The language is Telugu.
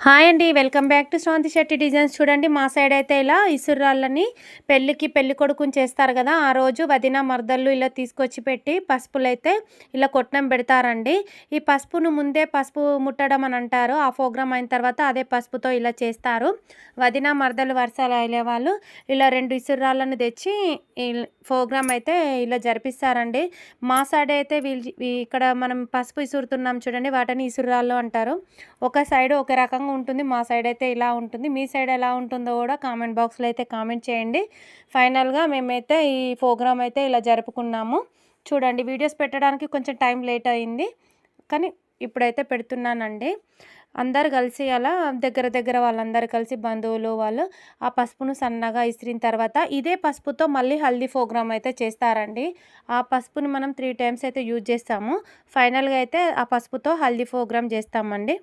హాయ్ అండి. Welcome back to Sravanthi Shetty designs. చూడండి మా సైడ్ అయితే ఇలా ఇసురాళ్ళని పెళ్లి కొడుకుని చేస్తారు కదా, ఆ రోజు వదిన మరదళ్ళు ఇలా తీసుకొచ్చి పెట్టి పసుపులైతే ఇలా కొట్నం పెడతారండి. ఈ పసుపును ముందే పసుపు ముట్టడం అని అంటారు. ఆ ప్రోగ్రామ్ అయిన తర్వాత అదే పసుపుతో ఇలా చేస్తారు. వదిన మరదలు వరుసలు అయ్యే వాళ్ళు ఇలా 2 ఇసురాళ్ళను తెచ్చి ప్రోగ్రామ్ అయితే ఇలా జరిపిస్తారండి. మా సైడ్ అయితే ఇక్కడ మనం పసుపు ఇసురుతున్నాం చూడండి, వాటిని ఇసురాళ్ళు అంటారు. ఒక సైడ్ ఒక రకంగా ఉంటుంది. మా సైడ్ అయితే ఇలా ఉంటుంది. మీ సైడ్ ఎలా ఉంటుందో కూడా కామెంట్ బాక్స్లో అయితే కామెంట్ చేయండి. ఫైనల్గా మేమైతే ఈ ప్రోగ్రామ్ అయితే ఇలా జరుపుకున్నాము. చూడండి, వీడియోస్ పెట్టడానికి కొంచెం టైం లేట్ అయింది, కానీ ఇప్పుడైతే పెడుతున్నానండి. అందరు కలిసి అలా దగ్గర వాళ్ళందరూ కలిసి బంధువులు వాళ్ళు ఆ పసుపును సన్నగా ఇసిరిన తర్వాత ఇదే పసుపుతో మళ్ళీ హల్దీ ప్రోగ్రామ్ అయితే చేస్తారండి. ఆ పసుపుని మనం 3 టైమ్స్ అయితే యూజ్ చేస్తాము. ఫైనల్గా అయితే ఆ పసుపుతో హల్దీ ప్రోగ్రామ్ చేస్తామండి.